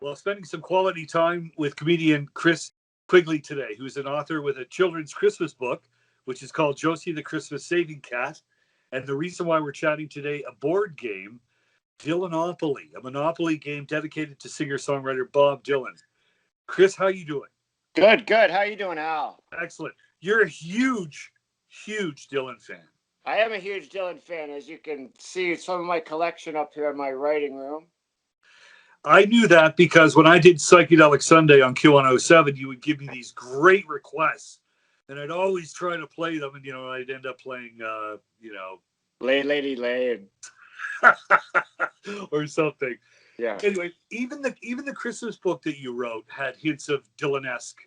Well, spending some quality time with comedian Chris Quigley today, who's an author with a children's Christmas book, which is called Josie the Christmas Saving Cat. And the reason why we're chatting today, a board game, Dylanopoly, a Monopoly game dedicated to singer-songwriter Bob Dylan. Chris, how you doing? Good, good. How you doing, Al? Excellent. You're a huge, huge Dylan fan. I am a huge Dylan fan, as you can see some of my collection up here in my writing room. I knew that because when I did Psychedelic Sunday on Q107, you would give me these great requests, and I'd always try to play them, and I'd end up playing, Lay, Lady, Lay, or something. Yeah. Anyway, even the Christmas book that you wrote had hints of Dylan-esque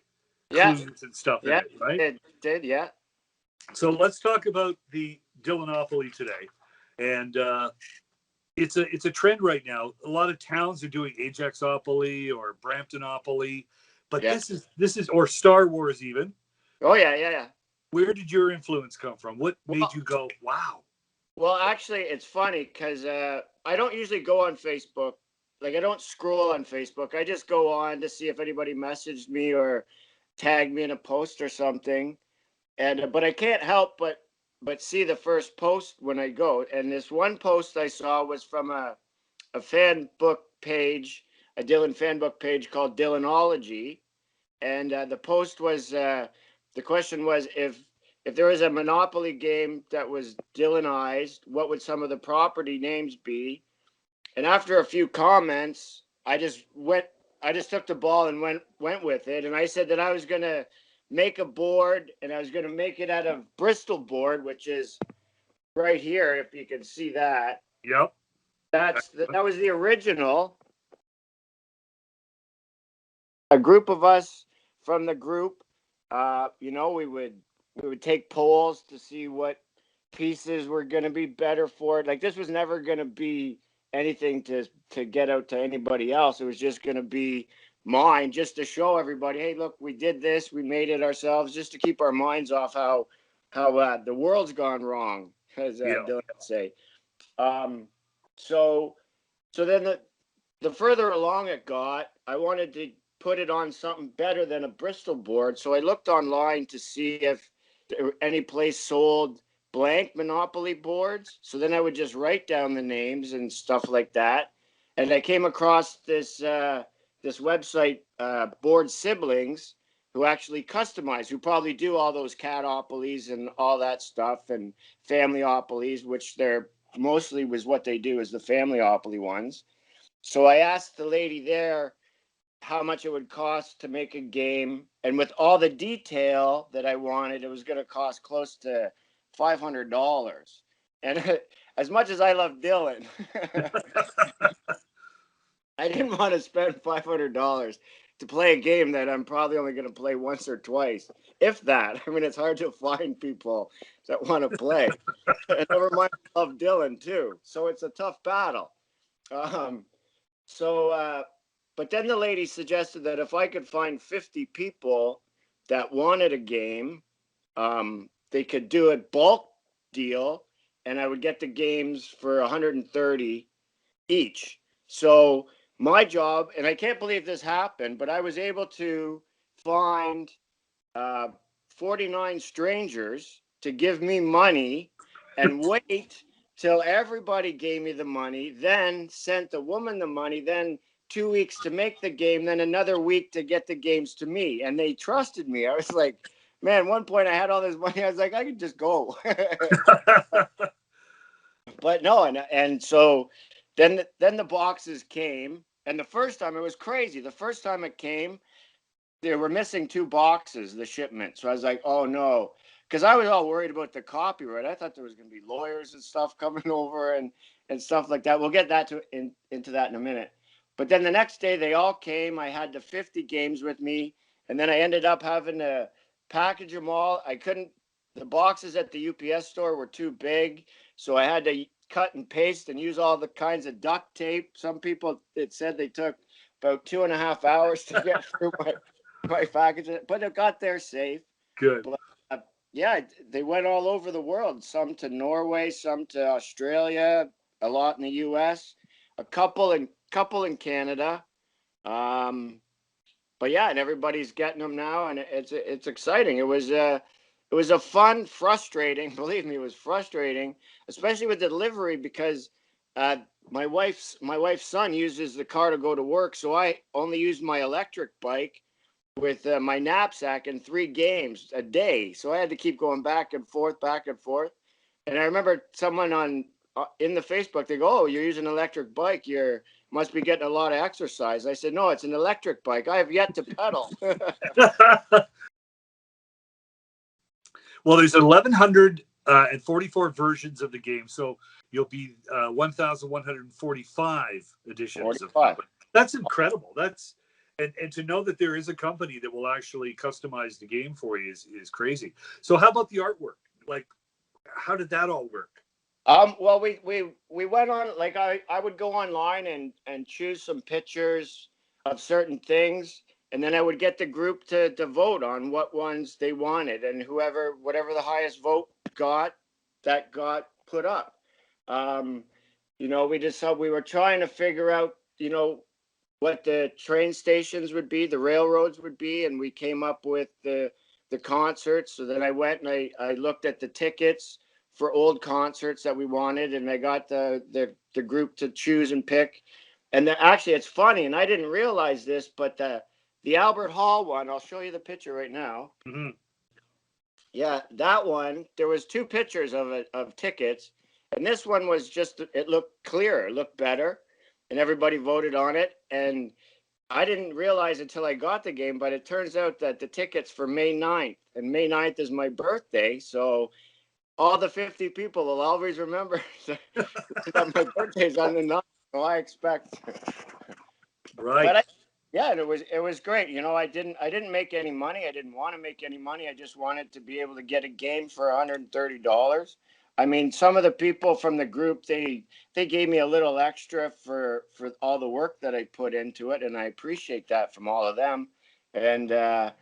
Yeah. clues and stuff in Yeah, it, right? it did, yeah. So let's talk about the Dylanopoly today, and it's a trend right now. A lot of towns are doing Ajaxopoly or Bramptonopoly, but Yeah. this is or Star Wars even. Oh, yeah. Where did your influence come from? What made you go, wow? Well, actually, it's funny because I don't usually go on Facebook. Like, I don't scroll on Facebook. I just go on to see if anybody messaged me or tagged me in a post or something. And but I can't help but see the first post when I go. And this one post I saw was from a fan book page, a Dylan fan book page called Dylanopoly. And the post was the question was if there was a Monopoly game that was Dylanized, what would some of the property names be? And after a few comments, I just took the ball and went with it. And I said that I was gonna make a board, and I was gonna make it out of Bristol board, which is right here, if you can see that. Yep. That was the original. A group of us from the group, we would take polls to see what pieces were going to be better for it. Like, this was never going to be anything to get out to anybody else. It was just going to be mine, just to show everybody, hey, look, we did this, we made it ourselves, just to keep our minds off how the world's gone wrong, as Dylan would say. So then the further along it got, I wanted to put it on something better than a Bristol board. So I looked online to see if any place sold blank Monopoly boards. So then I would just write down the names and stuff like that. And I came across this website, Board Siblings, who actually customize, who probably do all those Catopolies and all that stuff, and Familyopolies, which they're mostly was what they do is the Familyopoly ones. So I asked the lady there how much it would cost to make a game, and with all the detail that I wanted, it was going to cost close to $500. And as much as I love Dylan, I didn't want to spend $500 to play a game that I'm probably only going to play once or twice, if that. I mean, it's hard to find people that want to play. And never mind, I love Dylan too, so it's a tough battle. But then the lady suggested that if I could find 50 people that wanted a game, they could do a bulk deal, and I would get the games for $130 each. So my job, and I can't believe this happened, but I was able to find 49 strangers to give me money and wait till everybody gave me the money, then sent the woman the money, then 2 weeks to make the game, then another week to get the games to me. And they trusted me. I was like, man, one point I had all this money. I was like, I could just go. But no, and so then the boxes came, and the first time it was crazy. The first time it came, they were missing 2 boxes, the shipment. So I was like, oh no, because I was all worried about the copyright. I thought there was going to be lawyers and stuff coming over and stuff like that. We'll get that into that in a minute. But then the next day they all came. I had the 50 games with me, and then I ended up having to package them all. The boxes at the UPS store were too big, so I had to cut and paste and use all the kinds of duct tape. Some people, it said they took about 2.5 hours to get through my package, but it got there safe. Good. But, yeah, they went all over the world, some to Norway, some to Australia, a lot in the US, a couple in Canada, But yeah, and everybody's getting them now, and it's exciting. It was a fun, frustrating. Believe me, it was frustrating, especially with delivery because uh, my wife's son uses the car to go to work, so I only use my electric bike with my knapsack and 3 games a day. So I had to keep going back and forth, back and forth. And I remember someone on in the Facebook, they go, "Oh, you're using an electric bike. You're must be getting a lot of exercise." I said, "No, it's an electric bike. I have yet to pedal." Well, there's 1,144 versions of the game, so you'll be 1,145 editions of it. 45. That's incredible. And to know that there is a company that will actually customize the game for you is crazy. So how about the artwork? Like, how did that all work? Well, we went on, like, I would go online and choose some pictures of certain things, and then I would get the group to vote on what ones they wanted, and whatever the highest vote got, that got put up. Um, we were trying to figure out, what the train stations would be, the railroads would be, and we came up with the concerts. So then I went and I looked at the tickets for old concerts that we wanted, and I got the group to choose and pick. And then actually, it's funny, and I didn't realize this, but the Albert Hall one, I'll show you the picture right now. Mm-hmm. Yeah, that one. There was 2 pictures of it of tickets, and this one was just, it looked clearer, it looked better, and everybody voted on it. And I didn't realize until I got the game, but it turns out that the tickets for May 9th, and May 9th is my birthday, so all the 50 people will always remember that my birthday's on the 9th. So I expect. Right. But yeah, and it was great. I didn't make any money. I didn't want to make any money. I just wanted to be able to get a game for $130. I mean, some of the people from the group, they gave me a little extra for all the work that I put into it, and I appreciate that from all of them. And the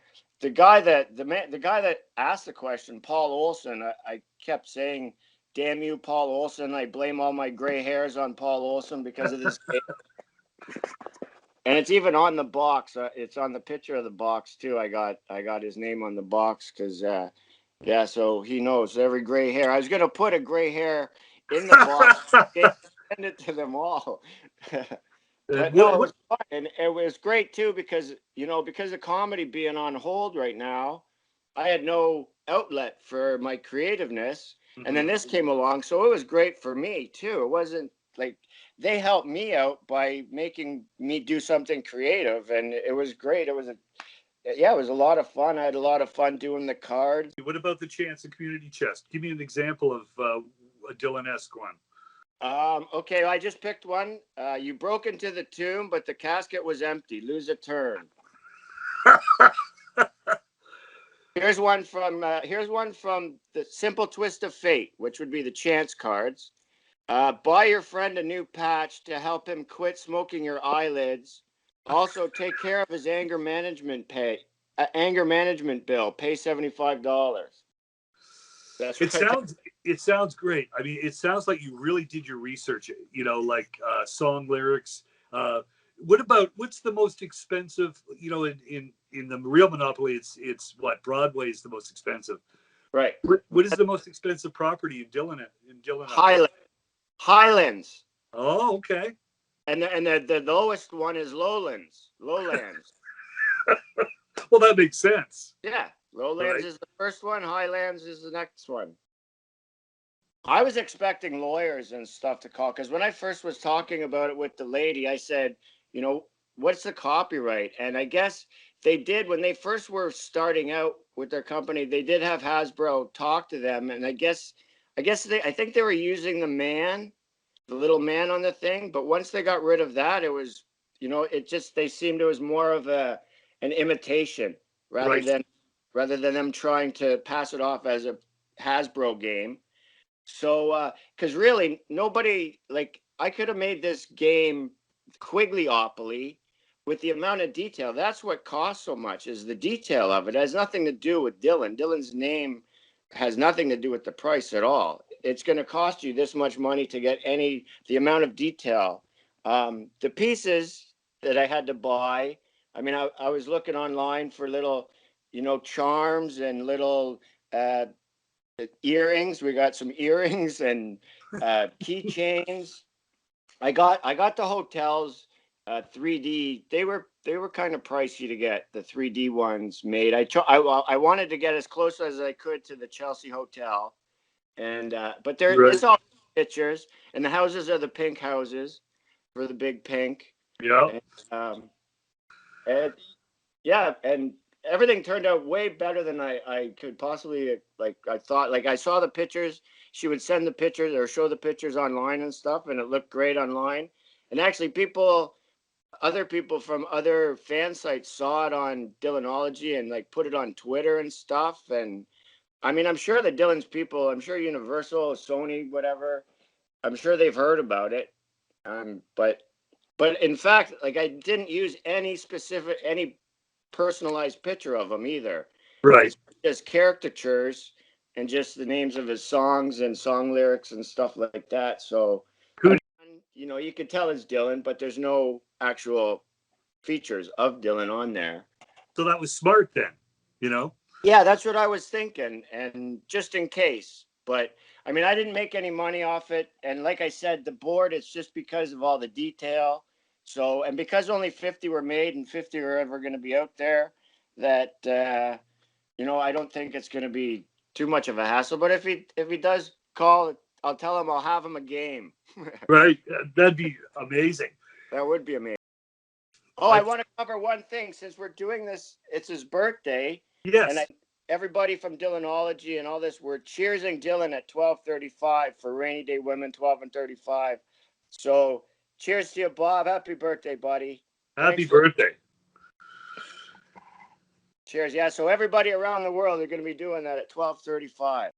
guy that asked the question, Paul Olson, I kept saying, "Damn you, Paul Olson! I blame all my gray hairs on Paul Olson because of this game." And it's even on the box. It's on the picture of the box too. I got his name on the box because yeah, so he knows every gray hair. I was gonna put a gray hair in the box, send it to them all. But no, it was fun, and it was great too because because of comedy being on hold right now, I had no outlet for my creativeness, and then this came along, so it was great for me too. It wasn't like they helped me out by making me do something creative, and it was great. It was a lot of fun. I had a lot of fun doing the cards. What about the chance and community chest? Give me an example of a Dylan-esque one. Okay, I just picked one. You broke into the tomb, but the casket was empty. Lose a turn. Here's one from the Simple Twist of Fate, which would be the chance cards. Buy your friend a new patch to help him quit smoking your eyelids. Also, take care of his anger management bill. Pay $75. That's It right. sounds great. I mean, it sounds like you really did your research. Like song lyrics. What's the most expensive? In the real Monopoly, it's what Broadway is the most expensive. Right. What is the most expensive property in Dylanopoly? Highlands. Oh, okay. And the lowest one is Lowlands. Lowlands. Well, that makes sense. Yeah. Lowlands Right. is the first one. Highlands is the next one. I was expecting lawyers and stuff to call because when I first was talking about it with the lady, I said, what's the copyright? And I guess they did when they first were starting out with their company. They did have Hasbro talk to them, and I think they were using the little man on the thing. But once they got rid of that, it was, they seemed it was more of an imitation rather Right. than them trying to pass it off as a Hasbro game. So, because really nobody, like, I could have made this game Quiglyopoly with the amount of detail. That's what costs so much is the detail of it. It has nothing to do with Dylan. Dylan's name has nothing to do with the price at all. It's going to cost you this much money to get the amount of detail. The pieces, that I had to buy. I mean, I was looking online for little, charms and little earrings. We got some earrings and keychains. I got the hotels 3D. They were kind of pricey to get the 3D ones made. I wanted to get as close as I could to the Chelsea hotel, and but it's all pictures, and the houses are the pink houses for the big pink. Yeah. And, and yeah, and everything turned out way better than I could possibly I thought. Like I saw the pictures. She would send the pictures or show the pictures online and stuff, and it looked great online. And actually, other people from other fan sites saw it on Dylanology and like put it on Twitter and stuff. And I mean, I'm sure the Dylan's people, I'm sure Universal, Sony, whatever, I'm sure they've heard about it. But in fact, like I didn't use any personalized picture of him either. Right. It's just caricatures and just the names of his songs and song lyrics and stuff like that. So, you could tell it's Dylan, but there's no actual features of Dylan on there. So that was smart then, you know? Yeah, that's what I was thinking. And just in case, but I mean, I didn't make any money off it. And like I said, the board, it's just because of all the detail. So, and because only 50 were made and 50 are ever going to be out there, that, I don't think it's going to be too much of a hassle. But if he does call, I'll tell him I'll have him a game. Right. That'd be amazing. That would be amazing. Oh, I want to cover one thing. Since we're doing this, it's his birthday. Yes. And everybody from Dylanology and all this, we're cheersing Dylan at 12:35 for Rainy Day Women, 12 and 35. So cheers to you, Bob. Happy birthday, buddy. Happy birthday. Cheers. Yeah, so everybody around the world are going to be doing that at 12:35.